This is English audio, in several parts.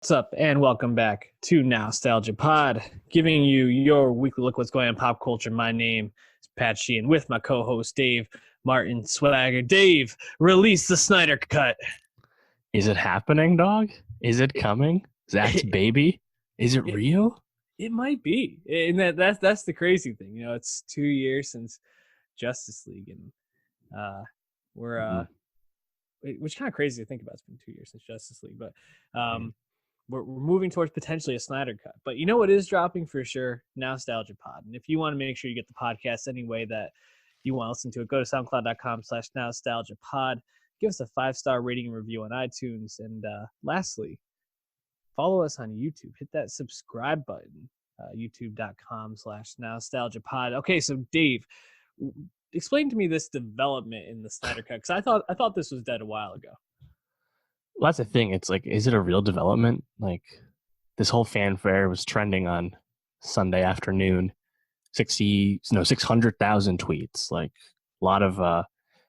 What's up, and welcome back to Nowstalgia Pod, giving you your weekly look what's going on in pop culture. My name is Pat Sheehan with my co-host Dave Martin Swagger. Dave, release the Snyder Cut. Is it happening, dog? Is it coming? Zach's baby? Is it real? It might be, and that's the crazy thing. You know, it's 2 years since Justice League, and we're which kind of crazy to think about. It's been 2 years since Justice League, but we're moving towards potentially a Snyder Cut. But you know what is dropping for sure? Nowstalgia Pod. And if you want to make sure you get the podcast any way that you want to listen to it, go to soundcloud.com/nostalgiapod. Give us a 5-star rating and review on iTunes. And lastly, follow us on YouTube. Hit that subscribe button, youtube.com/nostalgiapod. Okay, so Dave, explain to me this development in the Snyder Cut, because I thought this was dead a while ago. Well, that's the thing. It's like, is it a real development? Like, this whole fanfare was trending on Sunday afternoon. 600,000 tweets. Like, a lot of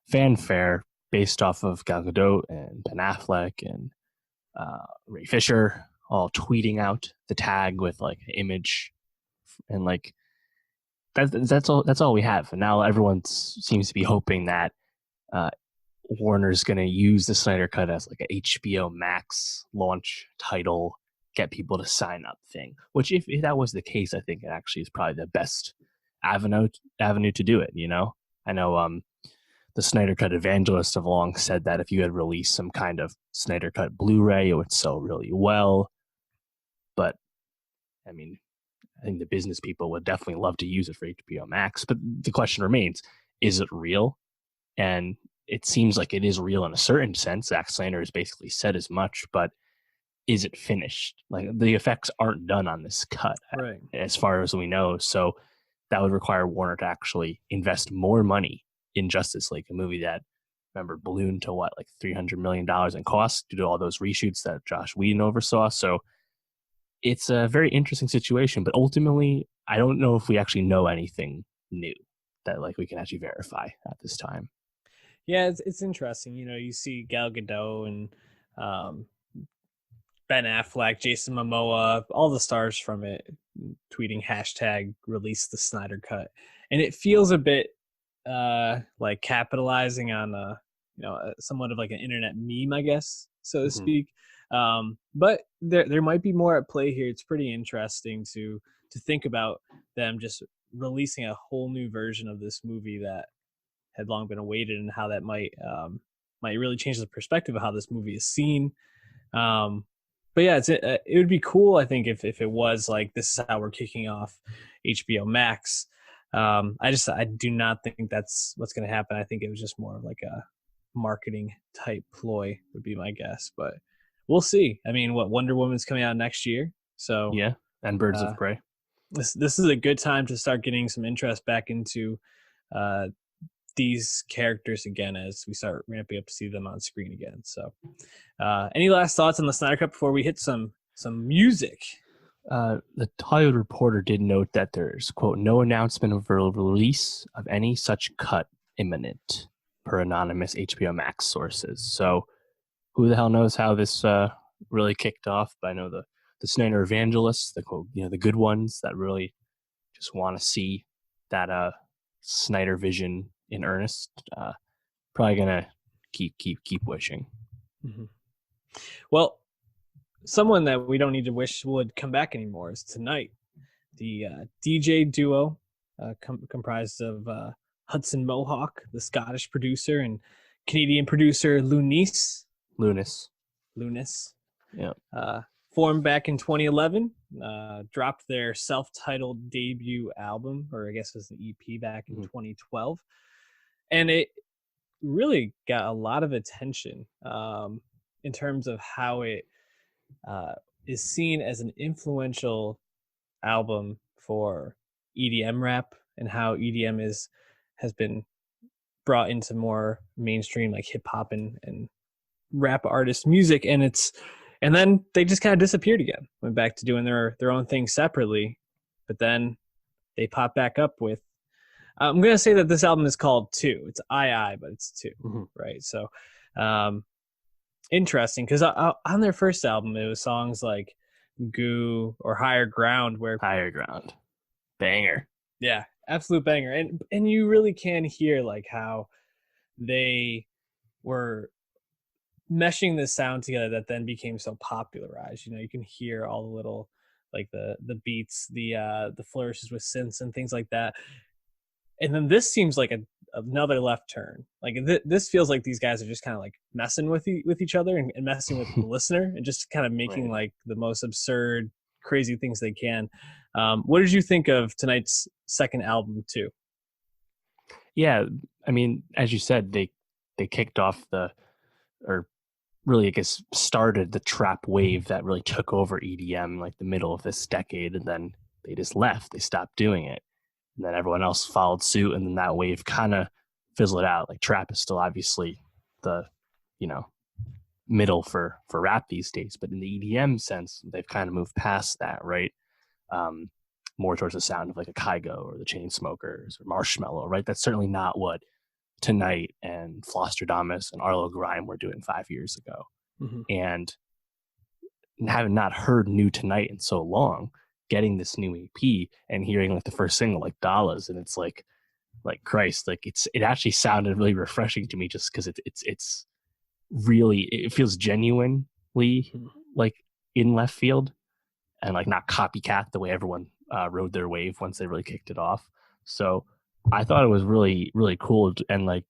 fanfare based off of Gal Gadot and Ben Affleck and Ray Fisher all tweeting out the tag with like an image, and like that's all we have. And now everyone seems to be hoping that Warner's going to use the Snyder Cut as like an HBO Max launch title, get people to sign up thing. Which, if that was the case, I think it actually is probably the best avenue to do it. You know, I know the Snyder Cut evangelists have long said that if you had released some kind of Snyder Cut Blu-ray, it would sell really well. But I mean, I think the business people would definitely love to use it for HBO Max. But the question remains: is it real? And it seems like it is real in a certain sense. Zack Snyder has basically said as much, but is it finished? Like, the effects aren't done on this cut, right, as far as we know. So that would require Warner to actually invest more money in Justice League, a movie that, remember, ballooned to like $300 million in cost due to all those reshoots that Joss Whedon oversaw. So it's a very interesting situation, but ultimately, I don't know if we actually know anything new that like we can actually verify at this time. Yeah, it's interesting. You know, you see Gal Gadot and Ben Affleck, Jason Momoa, all the stars from it tweeting hashtag release the Snyder Cut. And it feels a bit like capitalizing on somewhat of like an internet meme, I guess, so to speak. But there might be more at play here. It's pretty interesting to think about them just releasing a whole new version of this movie that had long been awaited, and how that might really change the perspective of how this movie is seen. But yeah, it would be cool, I think, if it was like, this is how we're kicking off HBO Max. I do not think that's what's going to happen. I think it was just more of like a marketing type ploy, would be my guess, but we'll see. I mean, Wonder Woman's coming out next year, so yeah, and Birds of Prey. This is a good time to start getting some interest back into these characters again, as we start ramping up to see them on screen again. So any last thoughts on the Snyder Cut before we hit some music? The Hollywood Reporter did note that there's, quote, no announcement of a release of any such cut imminent, per anonymous HBO Max sources. So who the hell knows how this really kicked off? But I know the Snyder evangelists, the quote, the good ones that really just want to see that Snyder vision in earnest, probably gonna keep wishing. Mm-hmm. Well, someone that we don't need to wish would come back anymore is tonight. The DJ duo comprised of Hudson Mohawk, the Scottish producer, and Canadian producer Lunis. Yeah. Formed back in 2011, dropped their self-titled debut album, or I guess it was an EP, back in 2012. And it really got a lot of attention in terms of how it is seen as an influential album for EDM rap, and how EDM has been brought into more mainstream like hip hop and rap artist music. And then they just kind of disappeared again, went back to doing their own thing separately. But then they popped back up with, I'm going to say that this album is called 2. It's I, but it's 2, right? So interesting because on their first album, it was songs like Goo or Higher Ground, where Higher Ground, banger. yeah, absolute banger, and you really can hear like how they were meshing this sound together that then became so popularized. You know, you can hear all the little like the beats, the flourishes with synths and things like that. And then this seems like another left turn. Like this feels like these guys are just kind of like messing with each other and messing with the listener and just kind of making Right. like the most absurd, crazy things they can. What did you think of tonight's second album too? Yeah, I mean, as you said, they kicked off or really, I guess, started the trap wave that really took over EDM like the middle of this decade, and then they just left. They stopped doing it, and then everyone else followed suit, and then that wave kind of fizzled out. Like trap is still obviously the, you know, middle for rap these days, but in the EDM sense, they've kind of moved past that, right? Um, More towards the sound of like a Kygo or the Chainsmokers or Marshmello, right? That's certainly not what Tonight and Flostradamus and Arlo Grime were doing 5 years ago. Mm-hmm. And having not heard New Tonight in so long, getting this new EP and hearing like the first single like Dollars, and it's like Christ, like it actually sounded really refreshing to me just because it's really, it feels genuinely like in left field and like not copycat the way everyone rode their wave once they really kicked it off. So I thought it was really, really cool. And like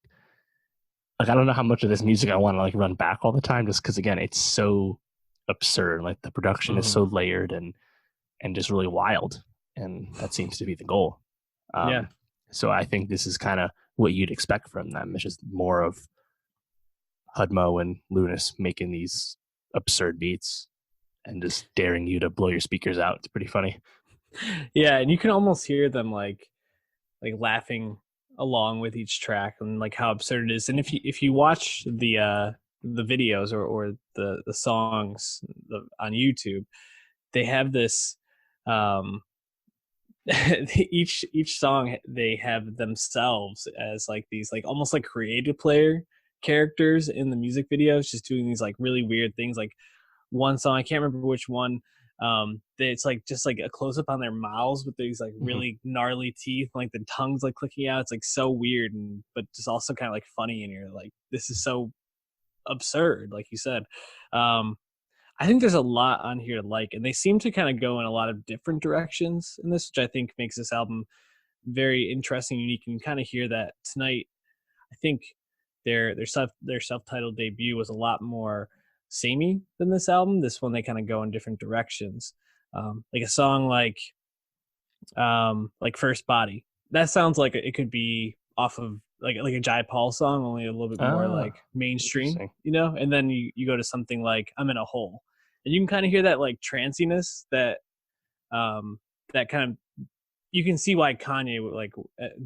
I don't know how much of this music I want to like run back all the time, just because again, it's so absurd. Like the production is so layered and just really wild. And that seems to be the goal. Yeah. So I think this is kind of what you'd expect from them. It's just more of Hudmo and Lunas making these absurd beats and just daring you to blow your speakers out. It's pretty funny. Yeah, and you can almost hear them like laughing along with each track and like how absurd it is. And if you watch the videos or the songs on YouTube, they have this each song they have themselves as like these like almost like creative player characters in the music videos, just doing these like really weird things. Like one song, I can't remember which one, it's like just like a close up on their mouths with these like really gnarly teeth, like the tongues like clicking out. It's like so weird, and but just also kind of like funny, and you're like, this is so absurd, like you said. I think there's a lot on here to like, and they seem to kind of go in a lot of different directions in this, which I think makes this album very interesting, unique. And you kind of hear that tonight. I think their self-titled debut was a lot more samey than this album. This one they kind of go in different directions. Like a song like First Body. That sounds like it could be off of like a Jai Paul song, only a little bit more like mainstream, you know? And then you go to something like I'm in a Hole. And you can kind of hear that like tranciness that that kind of, you can see why Kanye like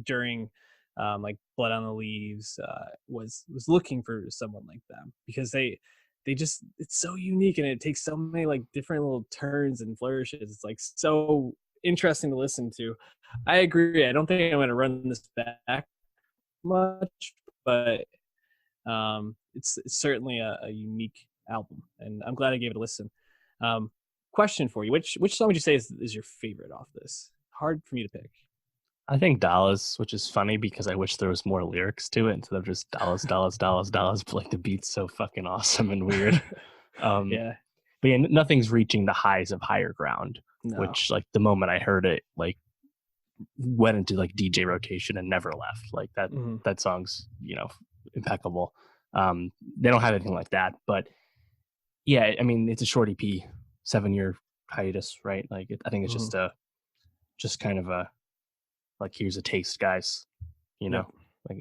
during like Blood on the Leaves was looking for someone like them, because they just, it's so unique and it takes so many like different little turns and flourishes. It's like so interesting to listen to. I agree. I don't think I'm going to run this back much, but it's certainly a unique album, and I'm glad I gave it a listen. Question for you: which song would you say is your favorite off this? Hard for me to pick. I think Dollars, which is funny because I wish there was more lyrics to it instead of just dollars, dollars, dollars, dollars. But like the beat's so fucking awesome and weird. Yeah. But yeah, nothing's reaching the highs of Higher Ground, which like the moment I heard it, like went into like DJ rotation and never left. Like that that song's, you know, impeccable. They don't have anything like that, but yeah, I mean it's a short EP, 7-year hiatus, right? Like I think it's just kind of a like, here's a taste, guys, you know, like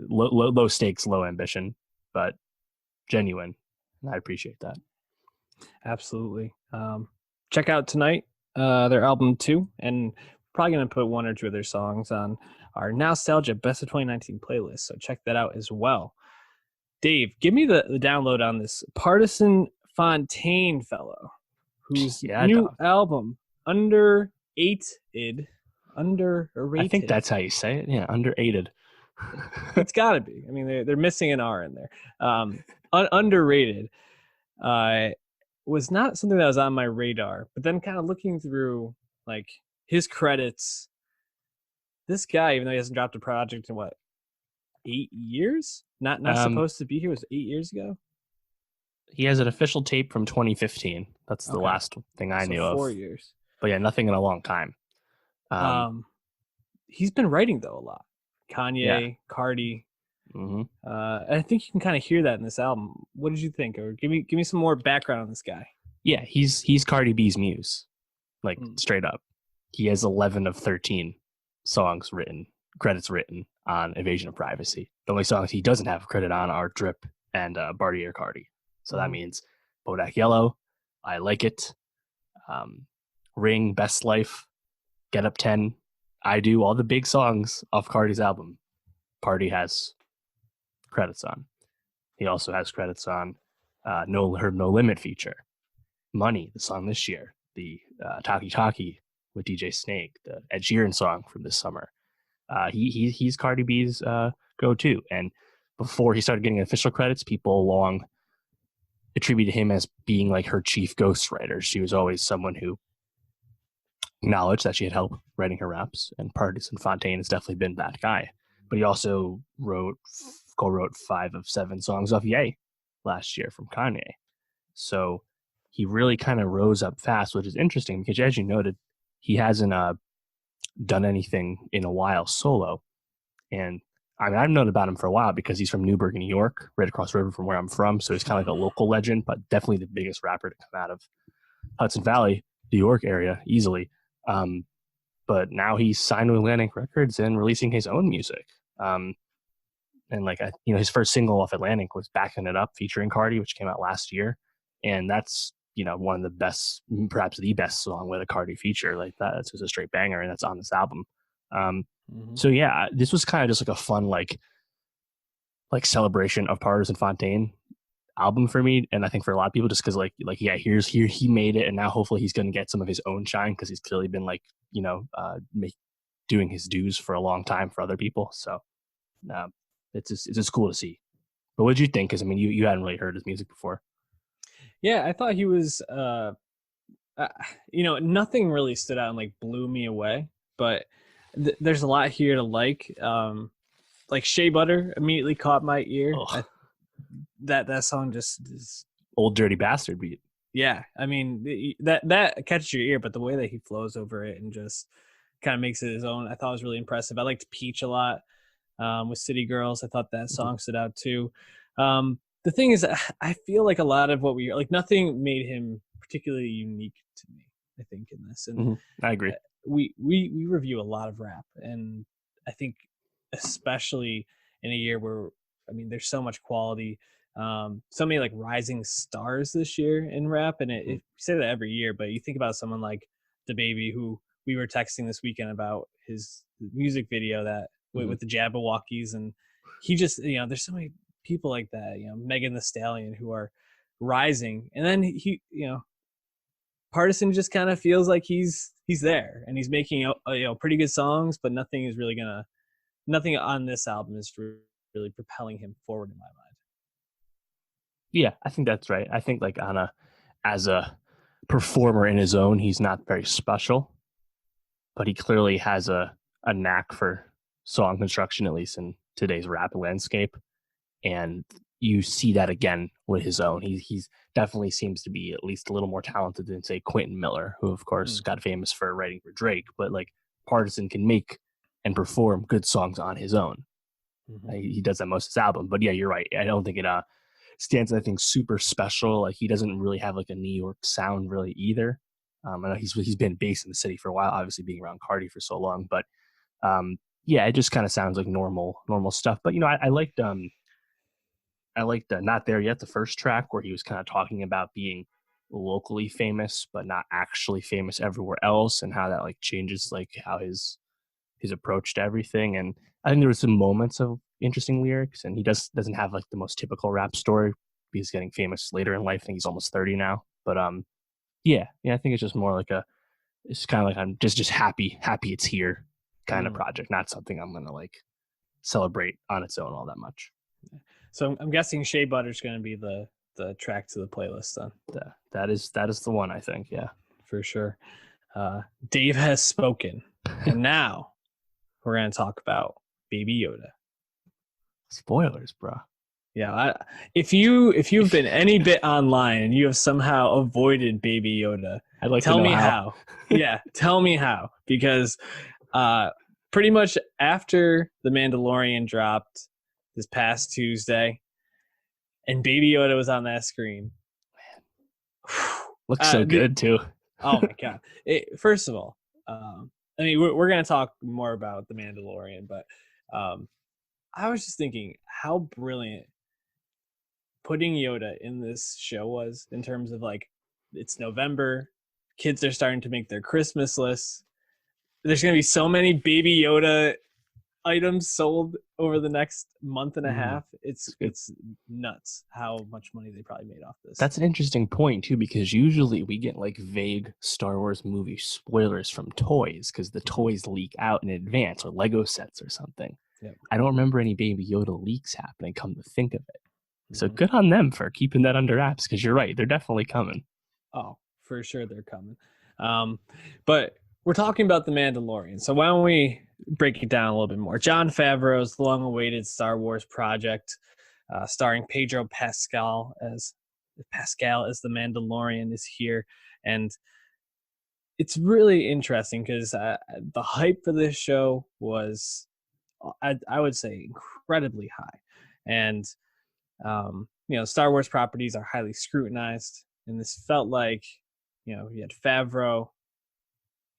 low stakes, low ambition, but genuine, and I appreciate that. Absolutely. Check out tonight their album 2, and probably going to put 1 or 2 of their songs on our Nowstalgia Best of 2019 playlist, so check that out as well. Dave, give me the download on this Pardison Fontaine fellow, whose new album, Underrated. I think that's how you say it. Yeah, underrated. It's got to be. I mean, they're missing an R in there. Underrated. uh, was not something that was on my radar. But then, kind of looking through like his credits, this guy, even though he hasn't dropped a project in what 8 years, not Um, supposed to be here, was 8 years ago. he has an official tape from 2015. That's the Okay, last thing I so knew four of. years. But yeah, nothing in a long time. Um, Um, he's been writing though a lot. yeah. Kanye, Cardi. hmm I think you can kind of hear that in this album. What did you think? Or give me some more background on this guy. Yeah, he's Cardi B's muse, like Mm. straight up. He has 11 of 13 songs written, credits written on Invasion of Privacy. The only songs he doesn't have credit on are Drip and Bartier Cardi. So that Mm-hmm. means Bodak Yellow, I Like It, um, Ring, Best Life, Get Up 10, I Do, all the big songs off Cardi's album. Cardi has credits on. He also has credits on her No Limit feature, Money, the song this year, the Taki Taki with DJ Snake, the Ed Sheeran song from this summer. He's Cardi B's go-to. And before he started getting official credits, people long attributed him as being like her chief ghostwriter. She was always someone who acknowledged that she had help writing her raps, and Pardison Fontaine has definitely been that guy. But he also co-wrote 5 of 7 songs off Ye last year from Kanye. So he really kind of rose up fast, which is interesting because, as you noted, he hasn't done anything in a while solo. And I mean, I've known about him for a while because he's from Newburgh, New York, right across the river from where I'm from. So he's kind of like a local legend, but definitely the biggest rapper to come out of Hudson Valley, New York area, easily. Um, but now he's signed to Atlantic Records and releasing his own music. And like, his first single off Atlantic was "Backing It Up" featuring Cardi, which came out last year, and that's one of the best, perhaps the best song with a Cardi feature like that. It's just a straight banger, and that's on this album. Mm-hmm. So yeah, this was kind of just like a fun like celebration of Pardison Fontaine album for me, and I think for a lot of people, just because yeah, here he made it, and now hopefully he's going to get some of his own shine because he's clearly been doing his dues for a long time for other people. So uh, it's just cool to see. But what did you think? Because I mean, you hadn't really heard his music before. Yeah, I thought he was. Nothing really stood out and like blew me away, but there's a lot here to like. Like Shea Butter immediately caught my ear. That song just is Old Dirty Bastard beat. Yeah, I mean that catches your ear, but the way that he flows over it and just kind of makes it his own, I thought was really impressive. I liked Peach a lot with City Girls. I thought that song stood out too. The thing is, I feel like a lot of what we like, nothing made him particularly unique to me. I think in this, and I agree. We review a lot of rap, and I think especially in a year where there's so much quality, so many like rising stars this year in rap, and we say that every year, but you think about someone like the Baby, who we were texting this weekend about his music video that with the Jabberwockies, and he just there's so many people like that, Megan Thee Stallion, who are rising, and then he Pardison just kind of feels like he's there and he's making pretty good songs, but nothing on this album is really propelling him forward in my mind. Yeah, I think that's right. I think like as a performer in his own, he's not very special, but he clearly has a knack for song construction, at least in today's rap landscape. And you see that again with his own. He's definitely seems to be at least a little more talented than, say, Quentin Miller, who of course got famous for writing for Drake. But like Pardison can make and perform good songs on his own. He does that most of his album. But yeah, you're right. I don't think it stands anything super special. Like he doesn't really have like a New York sound really either. I know he's been based in the city for a while, obviously being around Cardi for so long. But yeah, it just kind of sounds like normal stuff. But I liked Not There Yet, the first track, where he was kind of talking about being locally famous, but not actually famous everywhere else, and how that like changes like how his approach to everything. And I think there was some moments of interesting lyrics, and he doesn't have like the most typical rap story. He's getting famous later in life. I think he's almost 30 now. But yeah, I think it's just more like it's kind of like I'm just happy it's here kind of project, not something I'm gonna like celebrate on its own all that much. So I'm guessing Shea Butter's going to be the the track to the playlist then. That is the one, I think. Yeah, for sure. Dave has spoken, and now we're gonna talk about Baby Yoda. Spoilers, bro. Yeah, if you've been any bit online and you have somehow avoided Baby Yoda, I'd like tell to know me how. Yeah, tell me how, because pretty much after The Mandalorian dropped this past Tuesday, and Baby Yoda was on that screen. Looks so good too. Oh my god! First of all, I mean we're gonna talk more about The Mandalorian, but I was just thinking how brilliant putting Yoda in this show was, in terms of like, it's November, kids are starting to make their Christmas lists. There's gonna be so many Baby Yoda items sold over the next month and a half. It's nuts how much money they probably made off this. That's an interesting point too, because usually we get like vague Star Wars movie spoilers from toys, because the toys leak out in advance, or Lego sets or something. Yep. I don't remember any Baby Yoda leaks happening, come to think of it. So good on them for keeping that under wraps, because you're right, they're definitely coming. Oh, for sure they're coming. But we're talking about The Mandalorian, so why don't we break it down a little bit more. Jon Favreau's long-awaited Star Wars project, starring Pedro Pascal as the Mandalorian, is here, and it's really interesting because the hype for this show was, I would say, incredibly high, and Star Wars properties are highly scrutinized, and this felt like, you had Favreau,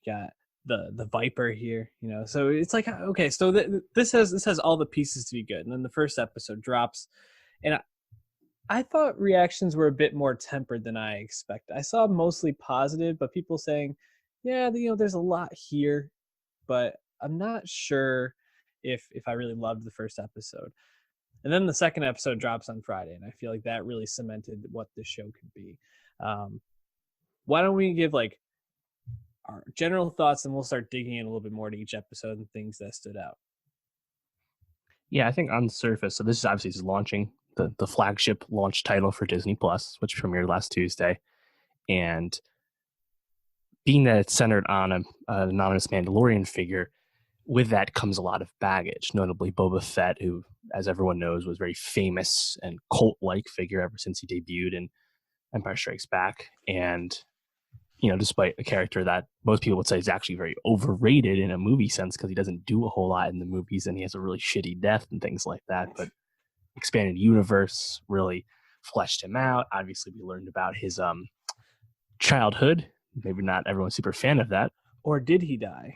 got the Viper here, so it's like, okay, so this has all the pieces to be good. And then the first episode drops, and I thought reactions were a bit more tempered than I expected. I saw mostly positive, but people saying, yeah, there's a lot here, but I'm not sure if I really loved the first episode. And then the second episode drops on Friday, and I feel like that really cemented what this show could be. Why don't we give like our general thoughts, and we'll start digging in a little bit more to each episode and things that stood out. Yeah, I think on the surface, so this is obviously launching the flagship launch title for Disney Plus, which premiered last Tuesday. And being that it's centered on an anonymous Mandalorian figure, with that comes a lot of baggage, notably Boba Fett, who, as everyone knows, was a very famous and cult-like figure ever since he debuted in Empire Strikes Back. And, despite a character that most people would say is actually very overrated in a movie sense, because he doesn't do a whole lot in the movies and he has a really shitty death and things like that. But expanded universe really fleshed him out. Obviously, we learned about his childhood. Maybe not everyone's super fan of that. Or did he die?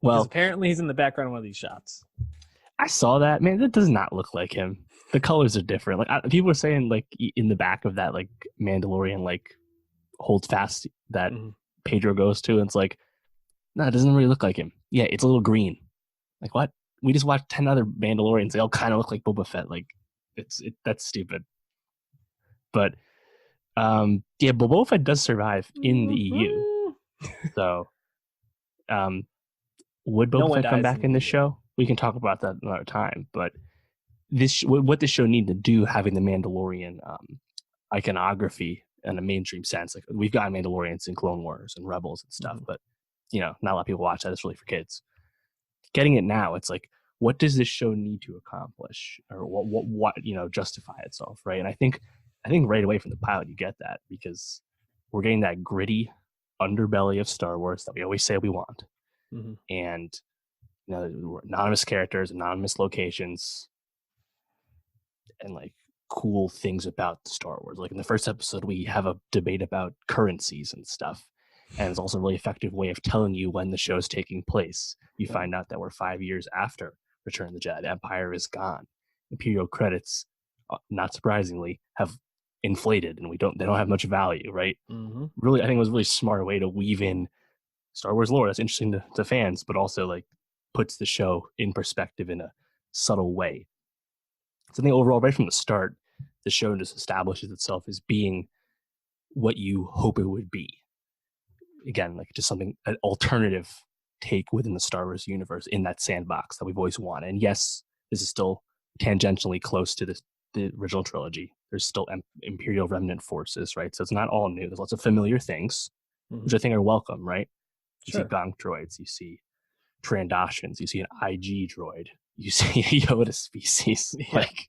Well, because apparently he's in the background of one of these shots. I saw that. Man, that does not look like him. The colors are different. Like, people are saying, like, in the back of that, like, Mandalorian, like, holds fast that Pedro goes to, and it's like, no, it doesn't really look like him. Yeah, it's a little green. Like, what? We just watched 10 other Mandalorians. They all kind of look like Boba Fett. Like, that's stupid. But yeah, Boba Fett does survive in the EU. So would Boba Fett come back in this show? We can talk about that another time. But what this show needed to do, having the Mandalorian iconography in a mainstream sense, like, we've got Mandalorians in Clone Wars and Rebels and stuff, but not a lot of people watch that. It's really for kids. Getting it now, it's like, what does this show need to accomplish, or what justify itself, right? And I think right away from the pilot you get that, because we're getting that gritty underbelly of Star Wars that we always say we want, and anonymous characters, anonymous locations, and like cool things about Star Wars. Like in the first episode, we have a debate about currencies and stuff, and it's also a really effective way of telling you when the show's taking place. You find out that we're 5 years after Return of the Jedi. The Empire is gone. Imperial credits, not surprisingly, have inflated, and they don't have much value, right? Really, I think it was a really smart way to weave in Star Wars lore that's interesting to fans, but also like puts the show in perspective in a subtle way. So I think overall, right from the start, the show just establishes itself as being what you hope it would be. Again, like just something, an alternative take within the Star Wars universe in that sandbox that we've always wanted. And yes, this is still tangentially close to the original trilogy, there's still Imperial remnant forces, right? So it's not all new. There's lots of familiar things, which I think are welcome, right? You see gonk droids, you see Trandoshans, you see an IG droid, you see a Yoda species, like.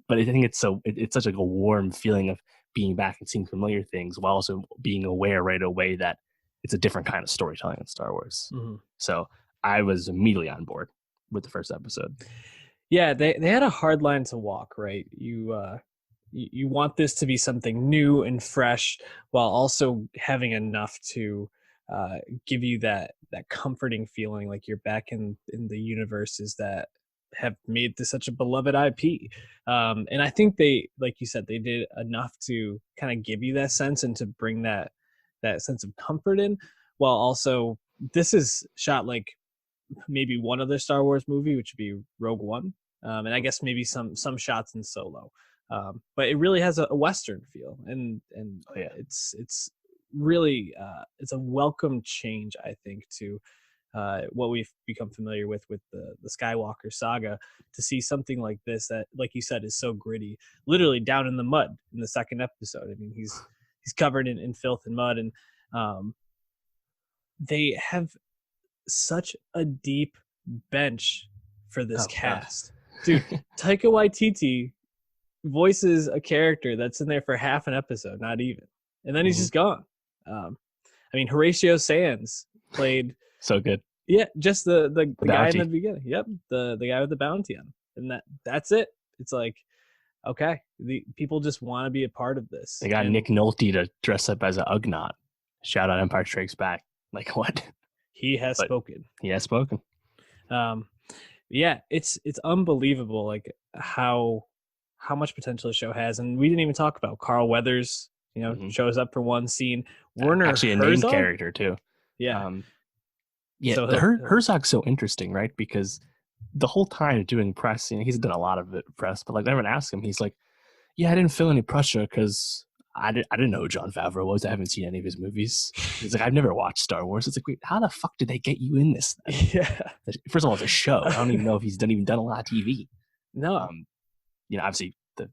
But I think it's such like a warm feeling of being back and seeing familiar things, while also being aware right away that it's a different kind of storytelling in Star Wars. So I was immediately on board with the first episode. Yeah, they had a hard line to walk, right? You want this to be something new and fresh, while also having enough to give you that comforting feeling, like you're back in the universes that have made this such a beloved IP. And I think they, like you said, they did enough to kind of give you that sense and to bring that sense of comfort in, while also this is shot like maybe one other Star Wars movie, which would be Rogue One, and I guess maybe some shots in Solo. But it really has a Western feel, and it's really it's a welcome change, I think, to what we've become familiar with the Skywalker saga. To see something like this that, like you said, is so gritty, literally down in the mud in the second episode. I mean, he's covered in filth and mud, and they have such a deep bench for this cast. Dude, Taika Waititi voices a character that's in there for half an episode, not even, and then he's just gone. I mean, Horatio Sands played so good. Yeah, just the guy in the beginning. Yep, the guy with the bounty on him, and that's it. It's like, okay, the people just want to be a part of this. They got Nick Nolte to dress up as an Ugnaught. Shout out Empire Strikes Back. Like, what? He has spoken. He has spoken. Yeah, it's unbelievable, like how much potential the show has, and we didn't even talk about Carl Weathers. Shows up for one scene. Werner actually a Herzog? named character too. Yeah. So Herzog's so interesting, right? Because the whole time doing press, he's done a lot of it press, but like everyone asks him, he's like, "Yeah, I didn't feel any pressure because I didn't know who Jon Favreau was. I haven't seen any of his movies." He's like, "I've never watched Star Wars." It's like, wait, how the fuck did they get you in this then? Yeah. First of all, it's a show. I don't even know if he's even done a lot of TV. No. Obviously the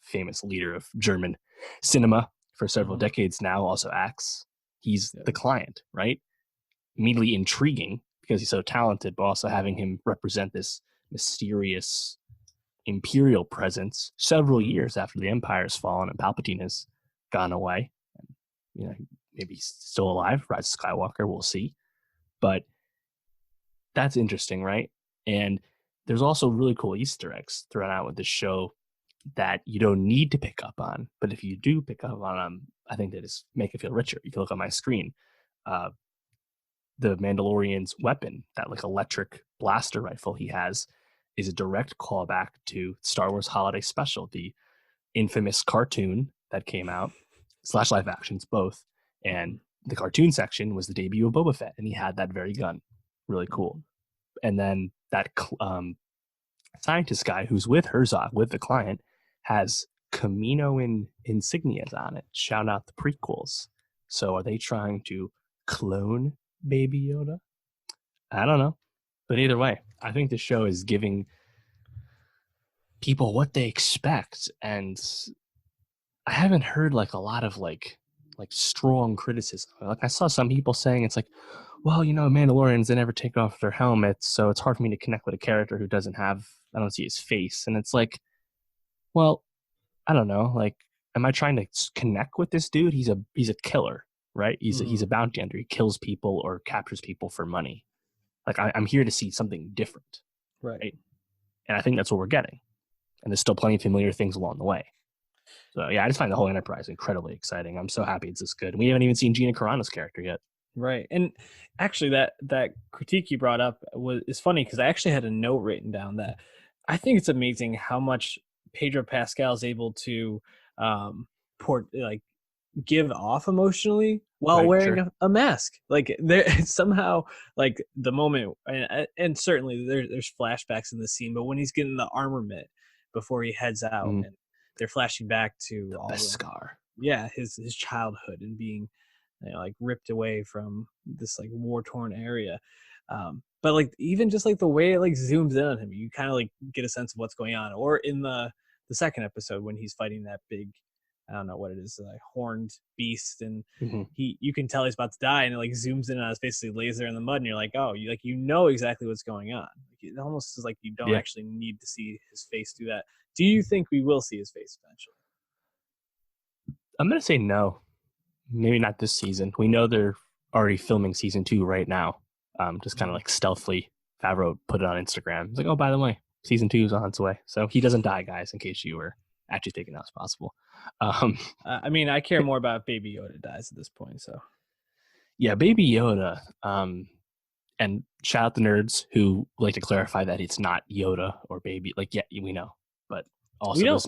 famous leader of German cinema for several decades now also acts. He's the client, right? Immediately intriguing because he's so talented, but also having him represent this mysterious imperial presence several years after the Empire's fallen and Palpatine has gone away. Maybe he's still alive. Rise of Skywalker, we'll see. But that's interesting, right? And there's also really cool Easter eggs thrown out with this show that you don't need to pick up on, but if you do pick up on them, I think they just make it feel richer. You can look on my screen. The Mandalorian's weapon, that like electric blaster rifle he has, is a direct callback to Star Wars Holiday Special, the infamous cartoon that came out / live actions both. And the cartoon section was the debut of Boba Fett, and he had that very gun. Really cool. And then that scientist guy who's with Herzog, with the client, has Kaminoan insignias on it. Shout out the prequels. So are they trying to clone Baby Yoda? I don't know. But either way, I think the show is giving people what they expect. And I haven't heard like a lot of like strong criticism. Like I saw some people saying it's like, well, Mandalorians, they never take off their helmets, so it's hard for me to connect with a character who I don't see his face. And it's like, well, I don't know. Like, am I trying to connect with this dude? He's a killer, right? He's a bounty hunter. He kills people or captures people for money. Like, I'm here to see something different, right? And I think that's what we're getting. And there's still plenty of familiar things along the way. So yeah, I just find the whole Enterprise incredibly exciting. I'm so happy it's this good. And we haven't even seen Gina Carano's character yet. Right. And actually that critique you brought up is funny because I actually had a note written down that I think it's amazing how much Pedro Pascal is able to give off emotionally while wearing a mask. Like there somehow, like the moment, and certainly there's flashbacks in the scene, but when he's getting the armament before he heads out, and they're flashing back to the Beskar. His childhood and being like ripped away from this like war-torn area. But like even just like the way it like zooms in on him, you kind of like get a sense of what's going on. Or in the the second episode when he's fighting that big, I don't know what it is, like horned beast, and you can tell he's about to die, and it like zooms in on his face, he lays there in the mud, and you're like, oh, you know exactly what's going on. Like, it almost is like you don't actually need to see his face do that. Do you think we will see his face eventually? I'm gonna say no. Maybe not this season. We know they're already filming season 2 right now. Just kind of like stealthily, Favreau put it on Instagram. He's like, oh, by the way, season 2 is on its way. So he doesn't die, guys, in case you were actually thinking that was possible. I mean, I care more about Baby Yoda dies at this point. So, yeah, Baby Yoda. And shout out the nerds who like to clarify that it's not Yoda or Baby. Like, yeah, we know, but also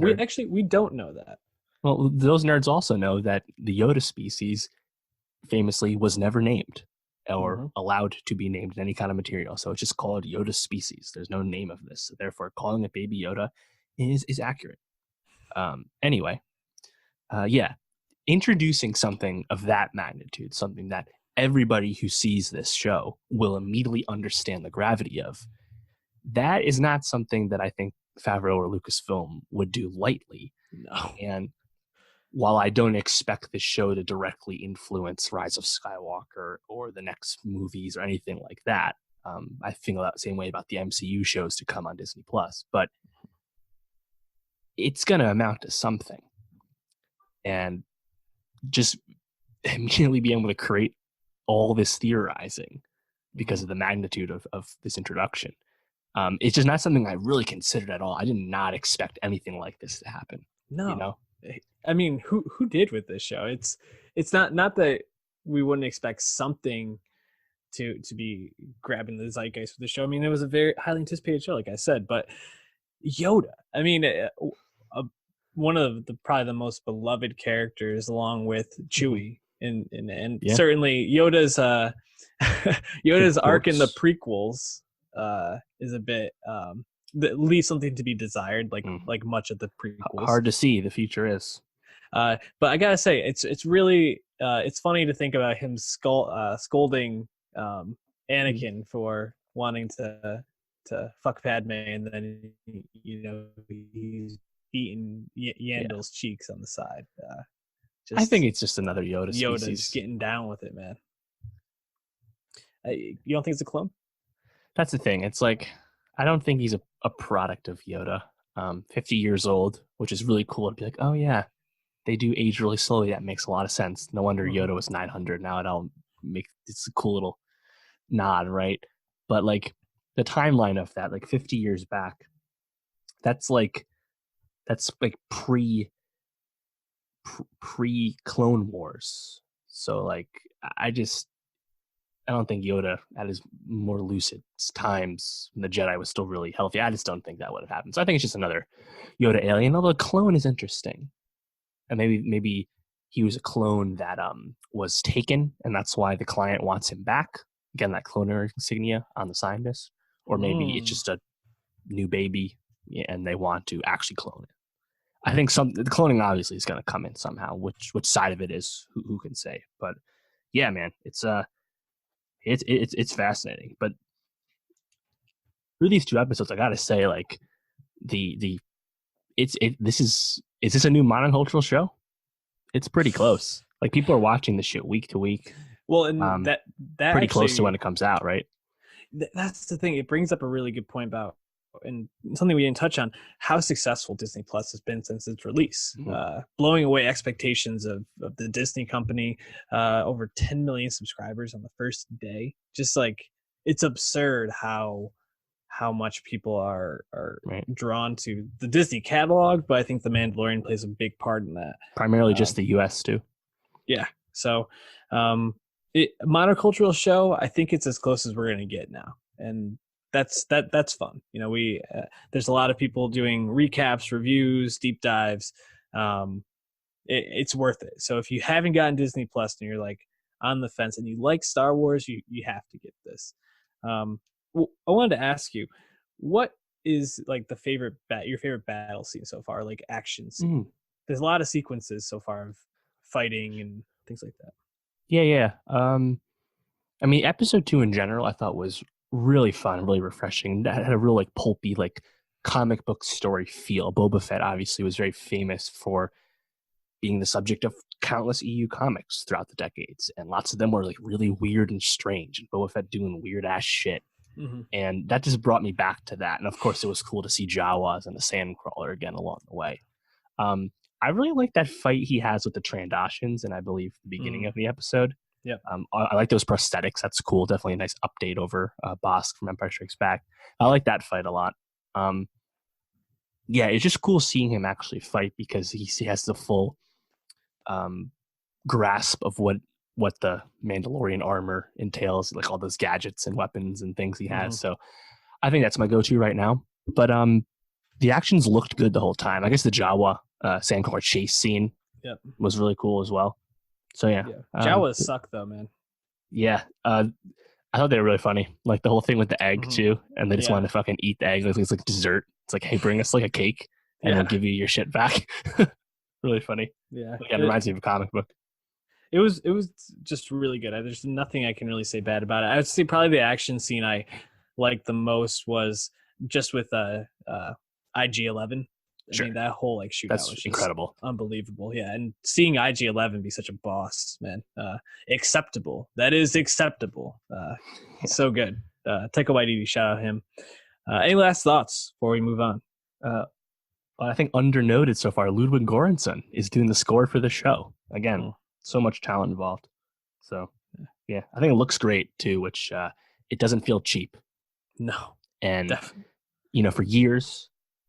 we don't know that. Well, those nerds also know that the Yoda species famously was never named or allowed to be named in any kind of material. So it's just called Yoda species. There's no name of this. So therefore, calling it Baby Yoda is accurate. Anyway, introducing something of that magnitude, something that everybody who sees this show will immediately understand the gravity of, that is not something that I think Favreau or Lucasfilm would do lightly. No. And while I don't expect the show to directly influence Rise of Skywalker or the next movies or anything like that, I feel that same way about the MCU shows to come on Disney Plus, but it's going to amount to something. And just immediately being able to create all this theorizing because of the magnitude of this introduction. It's just not something I really considered at all. I did not expect anything like this to happen. No. You know? I mean, who did with this show? It's not that we wouldn't expect something to be grabbing the zeitgeist for the show. I mean, it was a very highly anticipated show, like I said, but Yoda, I mean, one of probably the most beloved characters along with Chewie and certainly Yoda's arc in the prequels is a bit that leaves something to be desired, like much of the prequels. Hard to see, the future is. But I gotta say, it's really it's funny to think about him scolding Anakin for wanting to fuck Padme, and then he's eating Yandel's cheeks on the side. I think it's just another Yoda species. Yoda's getting down with it, man. You don't think it's a clone? That's the thing. It's like, I don't think he's a product of Yoda. 50 years old, which is really cool to be like, oh yeah, they do age really slowly. That makes a lot of sense. No wonder Yoda was 900. Now it's a cool little nod, right? But like the timeline of that, like 50 years back, that's like pre Clone Wars. So like I don't think Yoda at his more lucid times when the Jedi was still really healthy, I just don't think that would have happened. So I think it's just another Yoda alien, although a clone is interesting. And maybe he was a clone that was taken, and that's why the client wants him back. Again, that cloner insignia on the scientist. Or maybe it's just a new baby and they want to actually clone it. I think the cloning obviously is going to come in somehow. Which side of it is, who can say? But yeah, man, it's fascinating. But through these 2 episodes, I gotta say, like is this a new monocultural show? It's pretty close. Like people are watching this shit week to week. Well, and that pretty actually, close to when it comes out, right? That's the thing. It brings up a really good point about, and something we didn't touch on, how successful Disney Plus has been since its release, blowing away expectations of the Disney company. Over 10 million subscribers on the first day. Just like, it's absurd how much people are drawn to the Disney catalog, but I think The Mandalorian plays a big part in that. Primarily just the US too. Yeah. So monocultural show, I think it's as close as we're going to get now. And that's fun. There's a lot of people doing recaps, reviews, deep dives. It's worth it. So if you haven't gotten Disney Plus and you're like on the fence and you like Star Wars, you have to get this. I wanted to ask you, what is like your favorite battle scene so far, like action scene? There's a lot of sequences so far of fighting and things like that. Yeah. I mean, episode 2 in general, I thought was really fun, really refreshing. That had a real like pulpy, like comic book story feel. Boba Fett obviously was very famous for being the subject of countless EU comics throughout the decades, and lots of them were like really weird and strange, and Boba Fett doing weird ass shit. Mm-hmm. And that just brought me back to that. And of course, it was cool to see Jawas and the Sandcrawler again along the way. I really like that fight he has with the Trandoshans, and I believe the beginning of the episode. Yep. I like those prosthetics. That's cool. Definitely a nice update over Bosk from Empire Strikes Back. I like that fight a lot. Yeah, it's just cool seeing him actually fight because he has the full grasp of what the Mandalorian armor entails, like all those gadgets and weapons and things he has. So I think that's my go-to right now. But the actions looked good the whole time. I guess the Jawa Sandcrawler chase scene was really cool as well. So yeah. Jawas suck though, man. Yeah. I thought they were really funny. Like the whole thing with the egg too. And they just wanted to fucking eat the egg. It's like dessert. It's like, hey, bring us like a cake and we'll give you your shit back. Really funny. Yeah. It reminds me of a comic book. It was just really good. There's nothing I can really say bad about it. I would say probably the action scene I liked the most was just with IG-11. I mean, that whole like shootout was just incredible, unbelievable. Yeah, and seeing IG-11 be such a boss, man, acceptable. That is acceptable. So good. Taika Waititi, shout out him. Any last thoughts before we move on? I think undernoted so far, Ludwig Göransson is doing the score for the show. Again, so much talent involved. So, yeah, I think it looks great too, which it doesn't feel cheap. No. And, for years,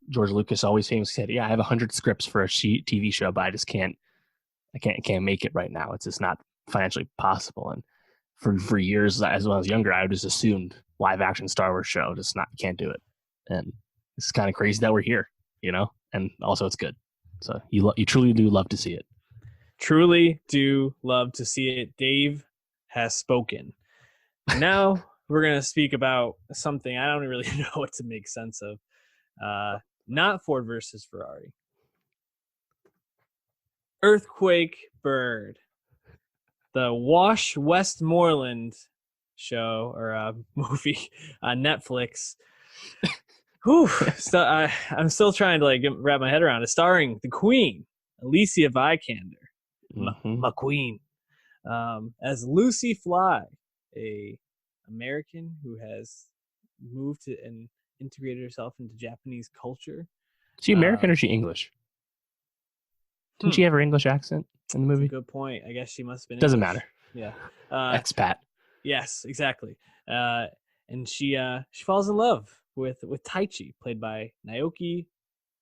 George Lucas always famously said, yeah, I have 100 scripts for a TV show, but I can't make it right now. It's just not financially possible. And for years, as well as younger, I just assumed live action Star Wars show, can't do it. And it's kind of crazy that we're here, and also it's good. So you truly do love to see it. Truly do love to see it. Dave has spoken. Now we're going to speak about something I don't really know what to make sense of. Not Ford versus Ferrari. Earthquake Bird. The Wash Westmoreland show or movie on Netflix. Whew, so I'm still trying to wrap my head around it. Starring the Queen, Alicia Vikander. My queen, as Lucy Fly, a American who has moved to and integrated herself into Japanese culture. Is she American or is she English? Didn't she have her English accent in the movie? Good point. I guess she must have been. Doesn't English. Matter. Yeah. Expat. Yes, exactly. And she falls in love with Taichi, played by Naoki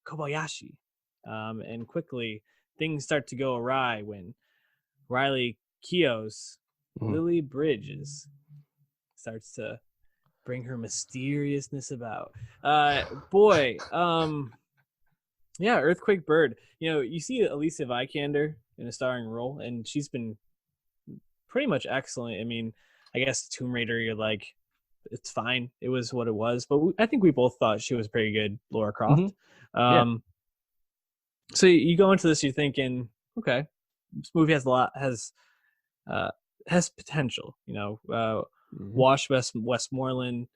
Kobayashi, and quickly things start to go awry when Riley Keough's Lily Bridges starts to bring her mysteriousness about. Earthquake Bird. You see Alicia Vikander in a starring role, and she's been pretty much excellent. I mean, I guess Tomb Raider, you're like, it's fine. It was what it was. But I think we both thought she was pretty good, Lara Croft. So you go into this, you're thinking, okay, this movie has potential. Wash Westmoreland,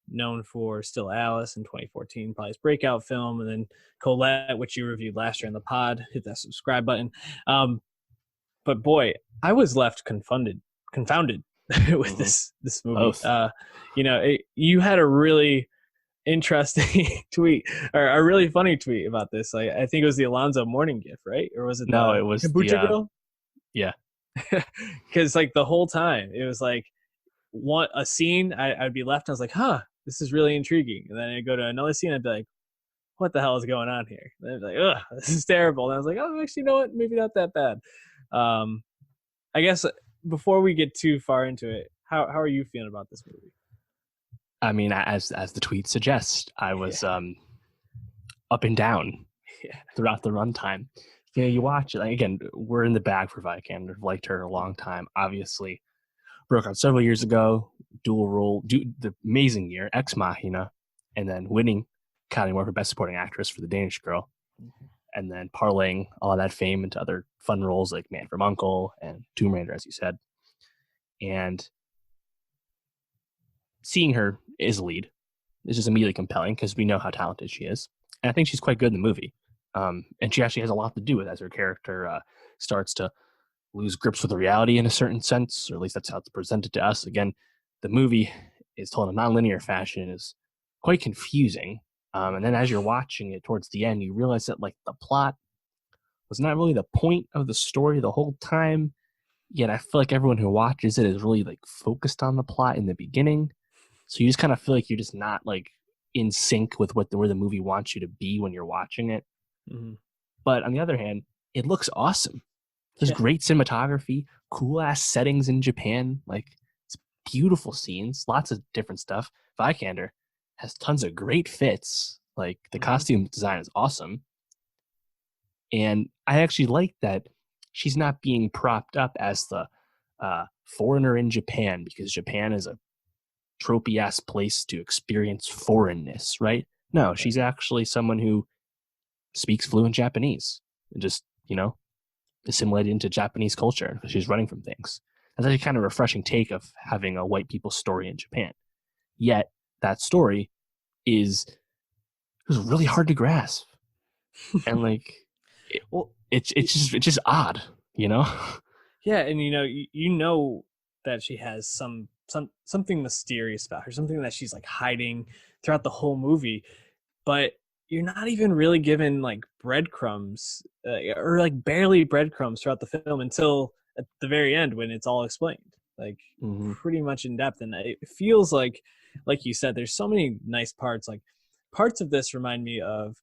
known for Still Alice in 2014, probably his breakout film, and then Colette, which you reviewed last year in the pod. Hit that subscribe button. But boy, I was left confounded with this movie. You had a really interesting tweet, or a really funny tweet about this. I think it was the Alonzo Mourning gif, right? Or was it it was Kombucha Girl? Yeah. Because the whole time it was a scene I'd be left, I was like, this is really intriguing, and then I'd go to another scene, I'd be like, what the hell is going on here? And I'd be like, ugh, this is terrible. And I was like, oh, actually, you know what, maybe not that bad. I guess before we get too far into it, how are you feeling about this movie? I mean, as the tweet suggests, I was up and down throughout the runtime. You watch it. Again, we're in the bag for Vikander. Liked her a long time. Obviously, broke out several years ago. Dual role, the amazing year, Ex Machina, and then winning Academy Award for Best Supporting Actress for The Danish Girl, and then parlaying all of that fame into other fun roles like Man from U.N.C.L.E. and Tomb Raider, as you said. And seeing her as a lead is just immediately compelling because we know how talented she is. And I think she's quite good in the movie. And she actually has a lot to do with it as her character starts to lose grips with the reality in a certain sense, or at least that's how it's presented to us. Again, the movie is told in a nonlinear fashion, is quite confusing. And then as you're watching it towards the end, you realize that like the plot was not really the point of the story the whole time. Yet I feel like everyone who watches it is really like focused on the plot in the beginning. So you just kind of feel like you're just not like in sync with where the movie wants you to be when you're watching it. Mm-hmm. But on the other hand, it looks awesome. There's Yeah. great cinematography, cool ass settings in Japan, like it's beautiful scenes, lots of different stuff. Vikander has tons of great fits. Like the costume design is awesome. And I actually like that she's not being propped up as the foreigner in Japan, because Japan is a tropey ass place to experience foreignness, right? No, she's actually someone who speaks fluent Japanese and just, assimilated into Japanese culture because she's running from things. That's actually kind of a refreshing take of having a white people story in Japan. Yet that story is really hard to grasp. And like, it's just odd, Yeah, and you know that she has something mysterious about her, something that she's like hiding throughout the whole movie, but you're not even really given like breadcrumbs or like barely breadcrumbs throughout the film until at the very end when it's all explained, like pretty much in depth. And it feels like you said, there's so many nice parts. Like parts of this remind me of,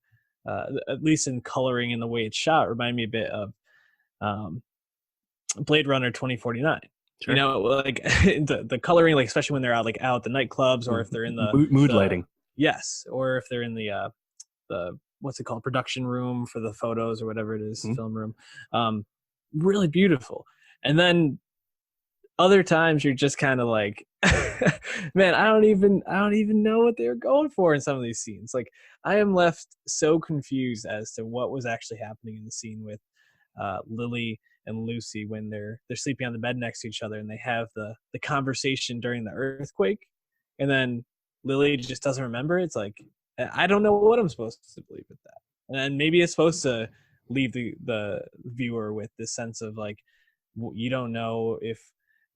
at least in coloring and the way it's shot, remind me a bit of Blade Runner 2049. Sure. Like the coloring, like especially when they're out at the nightclubs, or if they're in the mood lighting. Yes, or if they're in the what's it called, production room for the photos or whatever it is, film room. Really beautiful. And then other times you're just kind of like, man, I don't even know what they're going for in some of these scenes. Like I am left so confused as to what was actually happening in the scene with Lily and Lucy when they're sleeping on the bed next to each other and they have the conversation during the earthquake, and then Lily just doesn't remember. It's like, I don't know what I'm supposed to believe with that. And maybe it's supposed to leave the viewer with this sense of like, you don't know if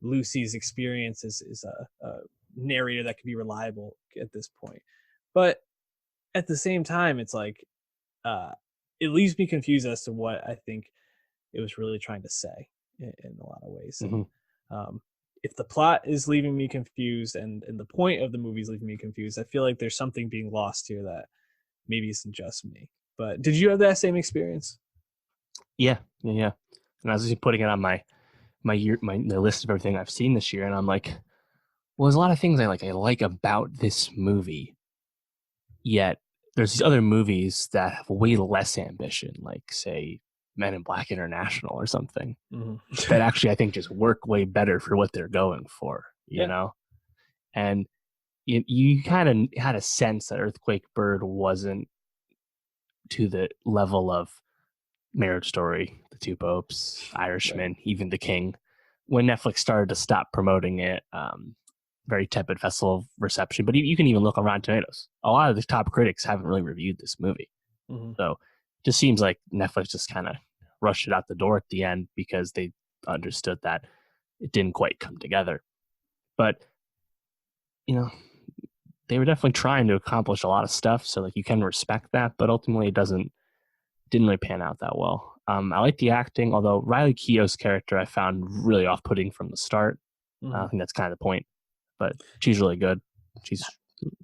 Lucy's experience is a narrator that could be reliable at this point. But at the same time, it's like, it leaves me confused as to what I think it was really trying to say in a lot of ways. And, if the plot is leaving me confused and the point of the movie is leaving me confused, I feel like there's something being lost here that maybe isn't just me. But did you have that same experience? Yeah. And I was just putting it on the list of everything I've seen this year, and I'm like, well, there's a lot of things I like about this movie. Yet there's these other movies that have way less ambition, like say Men in Black International or something, that actually I think just work way better for what they're going for, you know? And you kind of had a sense that Earthquake Bird wasn't to the level of Marriage Story, The Two Popes, Irishman, even The King. When Netflix started to stop promoting it, very tepid festival reception. But you can even look on Rotten Tomatoes. A lot of the top critics haven't really reviewed this movie. So it just seems like Netflix just kind of rushed it out the door at the end because they understood that it didn't quite come together. But, they were definitely trying to accomplish a lot of stuff. So like you can respect that, but ultimately it didn't really pan out that well. I like the acting, although Riley Keough's character I found really off-putting from the start. I think that's kind of the point. But she's really good.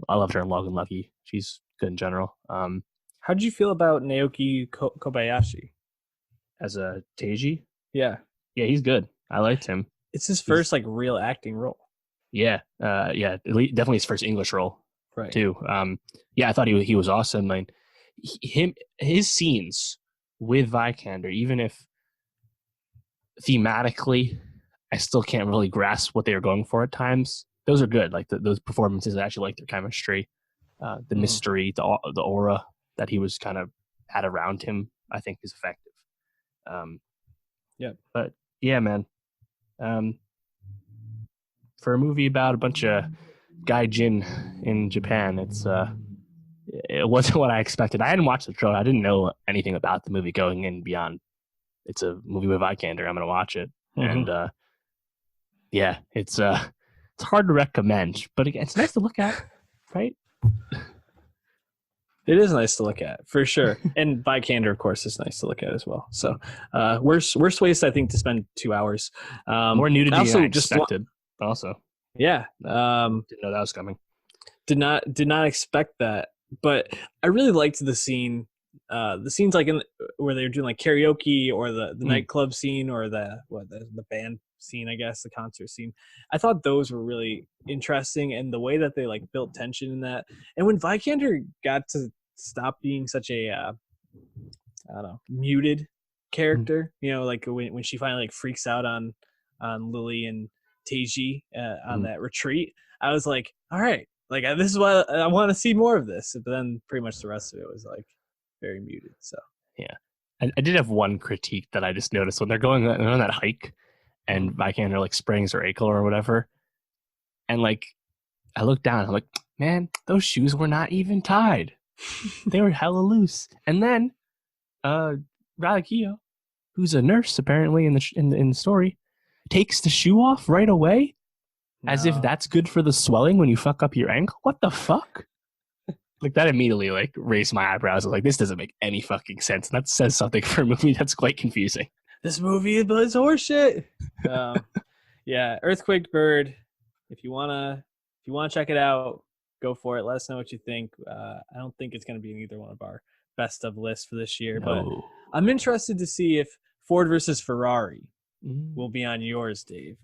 I loved her in Logan Lucky. She's good in general. How did you feel about Naoki Kobayashi as a Teiji? Yeah, he's good. I liked him. It's his first real acting role. Yeah, definitely his first English role, right? Too. I thought he was awesome. Like his scenes with Vikander, even if thematically I still can't really grasp what they were going for at times, those are good. Like those performances, I actually like their chemistry, the mystery, the aura that he was kind of had around him, I think is effective. But yeah, man. For a movie about a bunch of gaijin in Japan, it's it wasn't what I expected. I hadn't watched the trailer. I didn't know anything about the movie going in beyond. It's a movie with Vikander. I'm gonna watch it, and yeah, it's hard to recommend, but again, it's nice to look at, right? It is nice to look at, for sure. And Vikander, of course, is nice to look at as well. So worst waste, I think, to spend 2 hours. More nudity than I expected. Also, yeah. Didn't know that was coming. Did not expect that. But I really liked the scene. The scenes like where they're doing like karaoke, or the nightclub scene, or the band scene, I guess, the concert scene. I thought those were really interesting, and the way that they like built tension in that. And when Vikander got to stop being such a I don't know, muted character, like when she finally like freaks out on Lily and Teji on that retreat, I was like, all right, like this is why I want to see more of this. But then pretty much the rest of it was like very muted. So yeah, I did have one critique that I just noticed when they're going on that hike, and Vikander like sprains her ankle or whatever, and like I looked down, I'm like, man, those shoes were not even tied. They were hella loose. And then Radakio, who's a nurse apparently in the story, takes the shoe off right away, as if that's good for the swelling when you fuck up your ankle. What the fuck? Like that immediately like raised my eyebrows. I was like, this doesn't make any fucking sense. That says something for a movie that's quite confusing. This movie is horseshit. Yeah, Earthquake Bird. If you wanna check it out, go for it. Let us know what you think. I don't think it's gonna be in either one of our best of lists for this year, but I'm interested to see if Ford versus Ferrari will be on yours, Dave.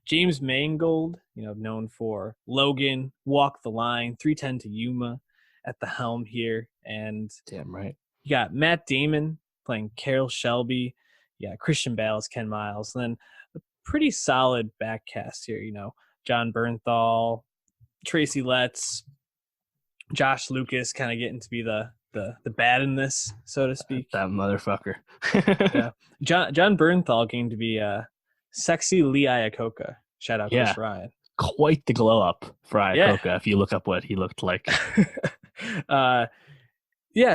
James Mangold, known for Logan, Walk the Line, 310 to Yuma, at the helm here, and damn right, you got Matt Damon playing Carroll Shelby. Yeah, Christian Bale as Ken Miles, and then a pretty solid back cast here. John Bernthal, Tracy Letts, Josh Lucas, kind of getting to be the bad in this, so to speak. That motherfucker. Yeah, John Bernthal getting to be sexy Lee Iacocca. Shout out Chris Ryan. Quite the glow up for Iacocca if you look up what he looked like.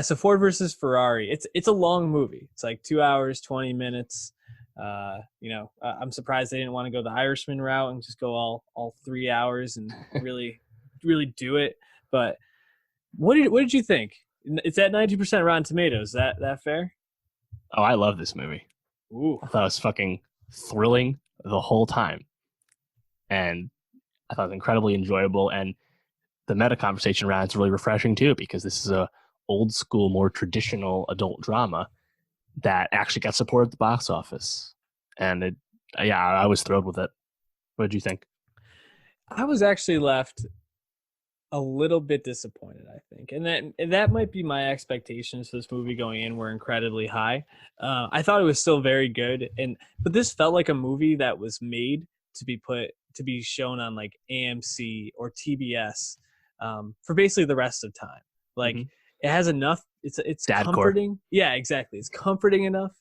So Ford versus Ferrari. It's a long movie. It's like 2 hours, 20 minutes. I'm surprised they didn't want to go the Irishman route and just go all 3 hours and really, really do it. But what did you think? It's at 90% Rotten Tomatoes. That fair? Oh, I love this movie. Ooh. I thought it was fucking thrilling the whole time. And I thought it was incredibly enjoyable. And the meta conversation around it's really refreshing too, because this is a old school, more traditional adult drama that actually got support at the box office. And I was thrilled with it. What did you think? I was actually left a little bit disappointed, I think. And that might be my expectations for this movie going in were incredibly high. I thought it was still very good. But this felt like a movie that was made to be shown on like AMC or TBS for basically the rest of time. Like it has enough. It's Dad comforting. Core. Yeah, exactly. It's comforting enough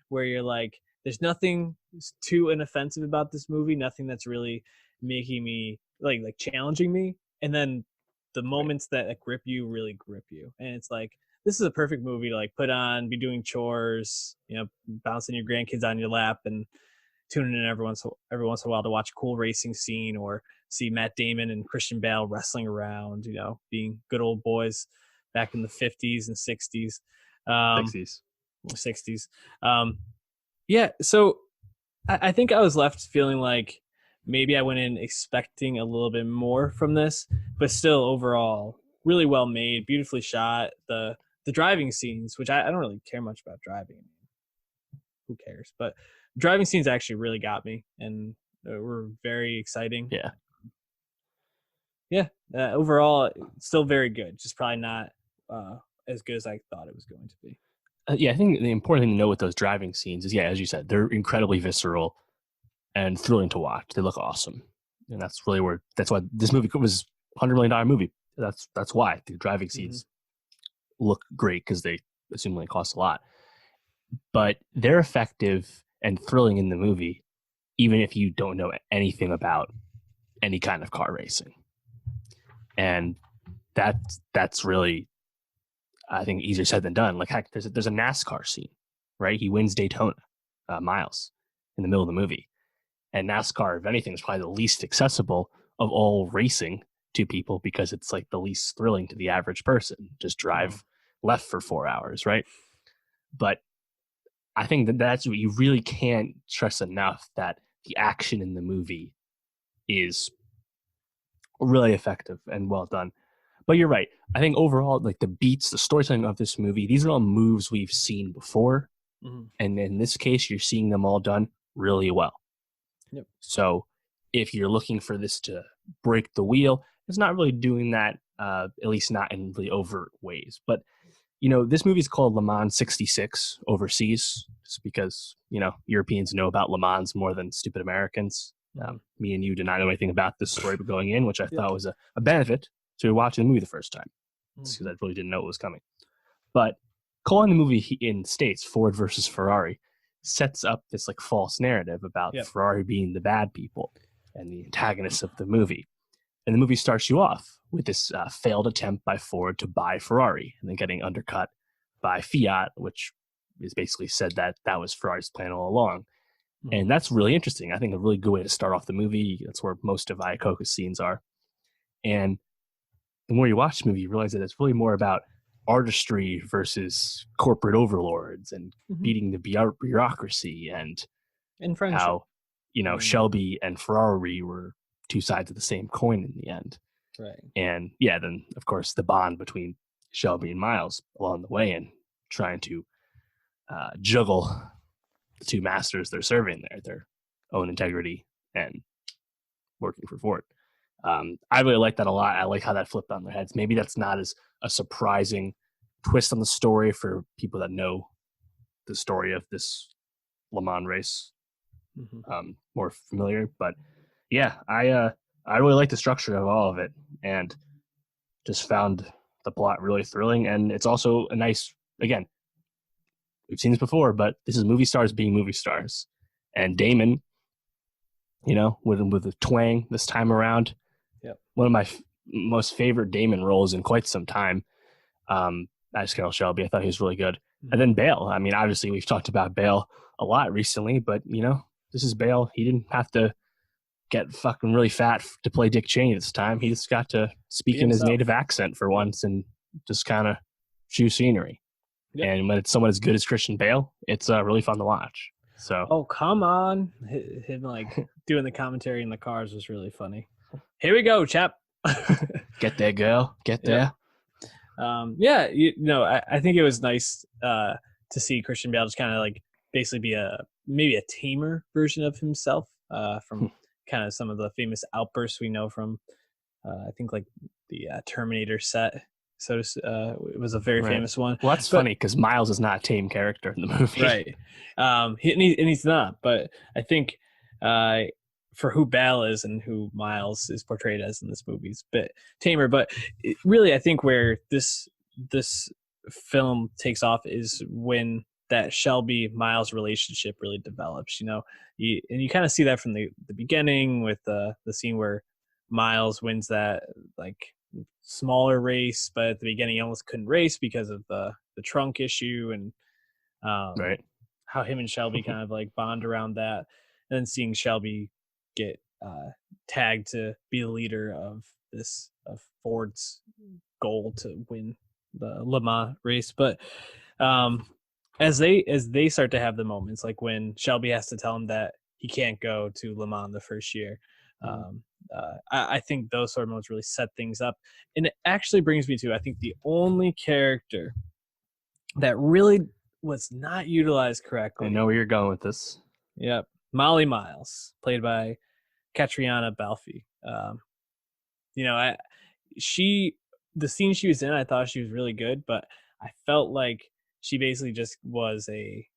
where you're like, there's nothing too inoffensive about this movie. Nothing that's really making me like challenging me. And then the moments that grip you really grip you. And it's like, this is a perfect movie to like put on, be doing chores, bouncing your grandkids on your lap and tuning in every once in a while to watch a cool racing scene or see Matt Damon and Christian Bale wrestling around, being good old boys back in the 50s and 60s. 60s. So I think I was left feeling like maybe I went in expecting a little bit more from this, but still overall really well made, beautifully shot. The driving scenes, which I don't really care much about driving. Who cares? But driving scenes actually really got me and were very exciting. Overall still very good, just probably not as good as I thought it was going to be. I think the important thing to know with those driving scenes is, as you said, they're incredibly visceral and thrilling to watch. They look awesome, and that's why this movie was $100 million movie. That's why the driving scenes look great, because they assumingly cost a lot, but they're effective and thrilling in the movie, even if you don't know anything about any kind of car racing. And that's really I think easier said than done. Like, heck, there's a NASCAR scene, right? He wins Daytona, Miles, in the middle of the movie. And NASCAR, if anything, is probably the least accessible of all racing to people because it's like the least thrilling to the average person. Just drive left for 4 hours, right? But I think that's what you really can't stress enough, that the action in the movie is really effective and well done. But you're right. I think overall, like the beats, the storytelling of this movie, these are all moves we've seen before. And in this case, you're seeing them all done really well. Yep. So if you're looking for this to break the wheel, it's not really doing that, at least not in really overt ways. But, you know, this movie is called Le Mans 66 overseas, just because, you know, Europeans know about Le Mans more than stupid Americans. Me and you did not know anything about this story going in, which I thought was a benefit to watching the movie the first time, because I really didn't know what was coming. But calling the movie in the States Ford versus Ferrari sets up this like false narrative about Ferrari being the bad people and the antagonists of the movie. And the movie starts you off with this failed attempt by Ford to buy Ferrari and then getting undercut by Fiat, which is basically said that that was Ferrari's plan all along. And that's really interesting. I think a really good way to start off the movie. That's where most of Iacocca's scenes are. And the more you watch the movie, you realize that it's really more about artistry versus corporate overlords and beating the bureaucracy and friendship. How, you know, Shelby and Ferrari were two sides of the same coin in the end. Right. And yeah, then of course the bond between Shelby and Miles along the way and trying to juggle the two masters they're serving there, their own integrity and working for Ford. I really like that a lot. I like how that flipped on their heads. Maybe that's not as a surprising twist on the story for people that know the story of this Le Mans race, more familiar. But yeah, I really like the structure of all of it, and just found the plot really thrilling. And it's also a nice, again, we've seen this before, but this is movie stars being movie stars, and Damon, you know, with a twang this time around. One of my most favorite Damon roles in quite some time. As Carol Shelby, I thought he was really good. And then Bale. I mean, obviously we've talked about Bale a lot recently, but you know, this is Bale. He didn't have to get fucking really fat to play Dick Cheney this time. He just got to speak in his native accent for once and just kind of chew scenery. And when it's someone as good as Christian Bale, it's really fun to watch. So, oh come on, him like doing the commentary in the cars was really funny. Here we go, chap. Get there, girl. Get there. Yeah, you know, I think it was nice to see Christian Bale just kind of like basically be maybe a tamer version of himself from kind of some of the famous outbursts we know from I think like the Terminator set. So it was a very famous one. Well, that's funny because Miles is not a tame character in the movie, right? And he's not. But I think for who Bale is and who Miles is portrayed as in this movie is a bit tamer. But really, I think where this film takes off is when that Shelby Miles relationship really develops. You know, you kind of see that from the beginning with the scene where Miles wins that like smaller race, but at the beginning he almost couldn't race because of the trunk issue and how him and Shelby kind of like bond around that, and then seeing Shelby get tagged to be the leader of Ford's goal to win the Le Mans race. But as they start to have the moments, like when Shelby has to tell him that he can't go to Le Mans the first year, I think those sort of moments really set things up. And it actually brings me to, I think, the only character that really was not utilized correctly. I know where you're going with this. Yep. Molly Miles, played by Catriona Balfe. You know, the scene she was in, I thought she was really good, but I felt like she basically just was a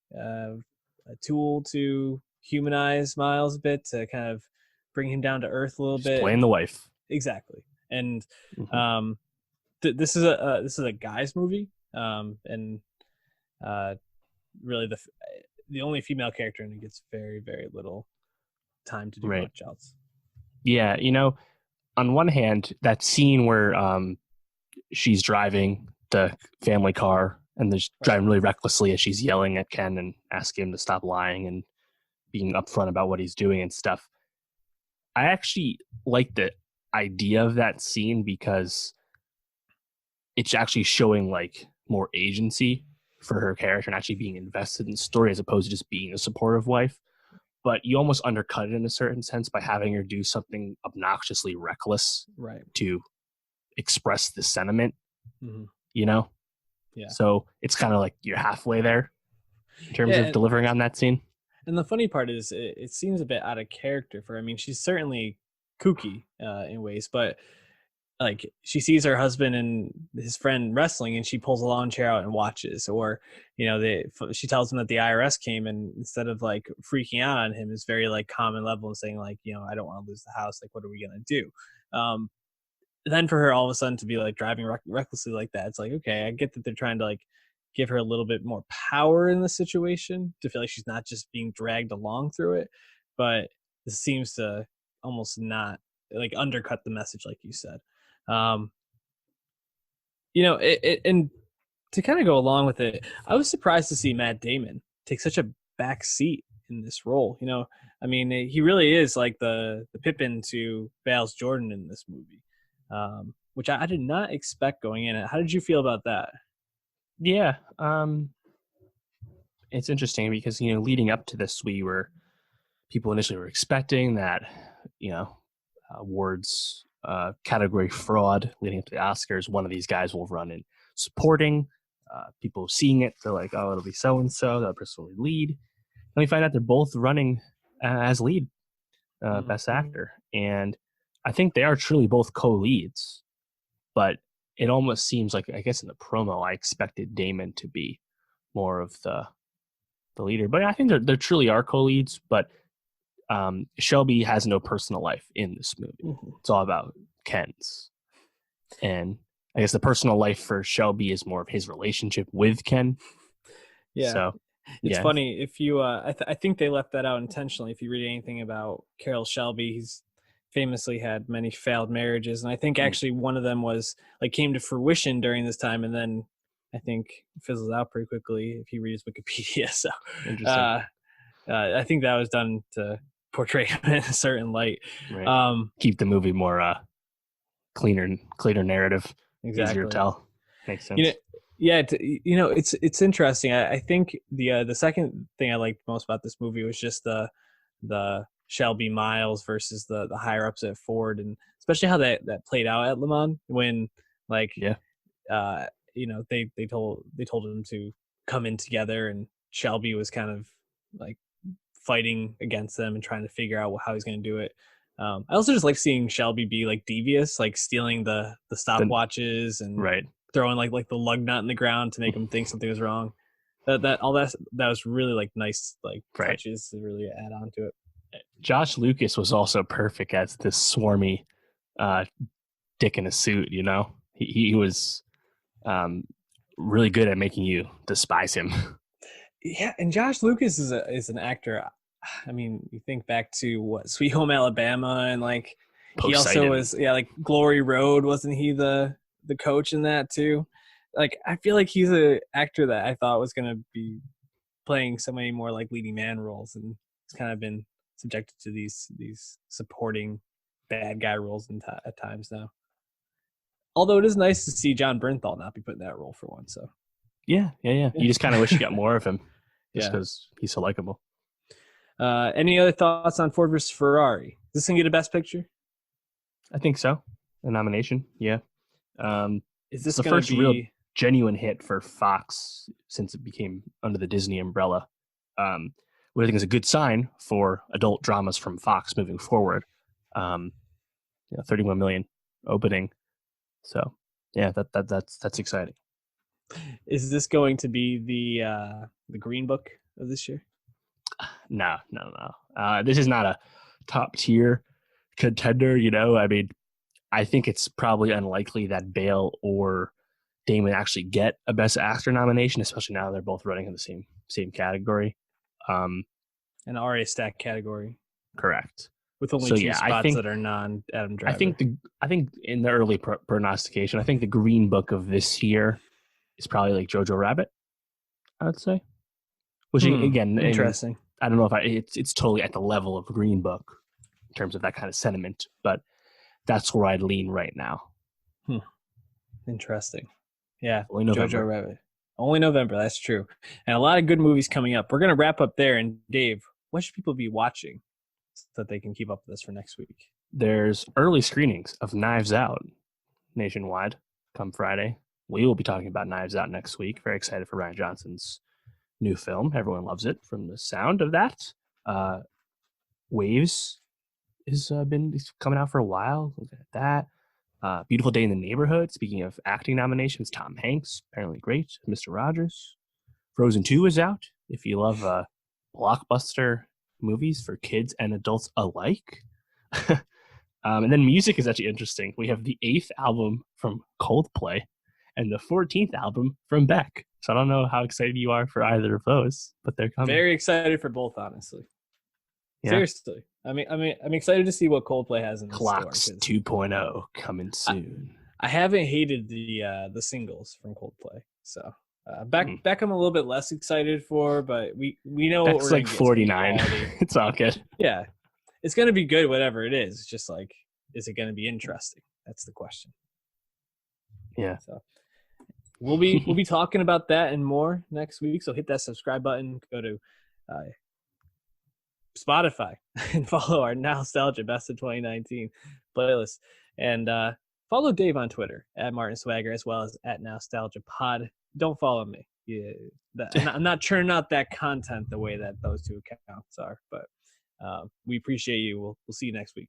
tool to humanize Miles a bit, to kind of bring him down to earth a little bit. Playing the wife. Exactly. And this is a guy's movie, and really the only female character, and it gets very, very little time to do much else. Yeah, you know, on one hand, that scene where she's driving the family car and they're driving really recklessly as she's yelling at Ken and asking him to stop lying and being upfront about what he's doing and stuff. I actually like the idea of that scene because it's actually showing like more agency for her character and actually being invested in the story as opposed to just being a supportive wife. But you almost undercut it in a certain sense by having her do something obnoxiously reckless to express the sentiment, you know? Yeah. So it's kind of like you're halfway there in terms of delivering on that scene. And the funny part is it seems a bit out of character for her. I mean, she's certainly kooky in ways, but like she sees her husband and his friend wrestling and she pulls a lawn chair out and watches, or she tells him that the IRS came, and instead of like freaking out on him, is very like calm and level and saying like, I don't want to lose the house, like what are we gonna do. Then for her all of a sudden to be like driving recklessly like that, it's like, okay, I get that they're trying to like give her a little bit more power in the situation to feel like she's not just being dragged along through it, but this seems to almost not like undercut the message like you said. And to kind of go along with it, I was surprised to see Matt Damon take such a back seat in this role. I mean, he really is like the Pippin to Bale's Jordan in this movie, which I did not expect going in. How did you feel about that? Yeah, it's interesting because leading up to this, people initially were expecting that awards category fraud leading up to the Oscars, one of these guys will run in supporting. People seeing it, they're like, oh, it'll be so and so, that person will lead. And we find out they're both running as lead, best actor, and I think they are truly both co-leads, but it almost seems like, I guess in the promo, I expected Damon to be more of the leader. But I think they truly are co-leads. But Shelby has no personal life in this movie. It's all about Ken's. And I guess the personal life for Shelby is more of his relationship with Ken. Yeah. So it's funny if you I think they left that out intentionally. If you read anything about Carroll Shelby, he's famously had many failed marriages, and I think actually one of them was like came to fruition during this time, and then I think fizzled out pretty quickly if you read his Wikipedia. So I think that was done to portray him in a certain light. Right. Keep the movie more cleaner narrative. Exactly. Easier to tell. Makes sense. It's interesting. I think the second thing I liked most about this movie was just the Shelby Miles versus the higher ups at Ford, and especially how that played out at Le Mans when they told him to come in together, and Shelby was kind of like fighting against them and trying to figure out how he's going to do it. I also just like seeing Shelby be like devious, like stealing the stopwatches and throwing like the lug nut in the ground to make him think something was wrong. That was really like nice touches to really add on to it. Josh Lucas was also perfect as this swarmy dick in a suit. He was really good at making you despise him. Yeah, and Josh Lucas is an actor. I mean, you think back to Sweet Home Alabama, and like he also was like Glory Road. Wasn't he the coach in that too? Like I feel like he's an actor that I thought was going to be playing so many more like leading man roles, and he's kind of been subjected to these supporting bad guy roles at times now. Although it is nice to see John Bernthal not be put in that role for once. So yeah. You just kind of wish you got more of him, just because he's so likable. Any other thoughts on Ford versus Ferrari? Is this gonna get a Best Picture? I think so. A nomination, yeah. Is this the first real genuine hit for Fox since it became under the Disney umbrella? What I think is a good sign for adult dramas from Fox moving forward. 31 million opening. So yeah, that's exciting. Is this going to be the Green Book of this year? No. This is not a top tier contender. I mean, I think it's probably unlikely that Bale or Damon actually get a Best Actor nomination, especially now they're both running in the same category. An already stacked category. Correct. With only two spots that are non-Adam Driver. I think in the early prognostication, I think the Green Book of this year is probably like Jojo Rabbit, I would say. Which again, I mean, Interesting. I don't know if it's totally at the level of Green Book in terms of that kind of sentiment, but that's where I'd lean right now. Interesting. Yeah, Only November. Jojo Rabbit. Only November, that's true. And a lot of good movies coming up. We're going to wrap up there. And Dave, what should people be watching so that they can keep up with us for next week? There's early screenings of Knives Out nationwide come Friday. We will be talking about Knives Out next week. Very excited for Rian Johnson's new film. Everyone loves it from the sound of that. Waves has been coming out for a while. Looking at that. Beautiful Day in the Neighborhood. Speaking of acting nominations, Tom Hanks, apparently great. Mr. Rogers. Frozen 2 is out. If you love blockbuster movies for kids and adults alike. And then music is actually interesting. We have the 8th album from Coldplay and the 14th album from Beck. So I don't know how excited you are for either of those, but they're coming. Very excited for both, honestly. Yeah. Seriously. I'm excited to see what Coldplay has in the Clocks store. 2.0 coming soon. I haven't hated the singles from Coldplay. So Beck I'm a little bit less excited for, but we know Beck's what we're like 49. It's all good. Yeah. It's going to be good, whatever it is. It's just like, is it going to be interesting? That's the question. Yeah. So we'll be talking about that and more next week. So hit that subscribe button. Go to Spotify and follow our Nowstalgia Best of 2019 playlist. And follow Dave on Twitter at Martin Swagger as well as at Nowstalgia Pod. Don't follow me. Yeah, I'm not churning out that content the way that those two accounts are, but we appreciate you. We'll see you next week.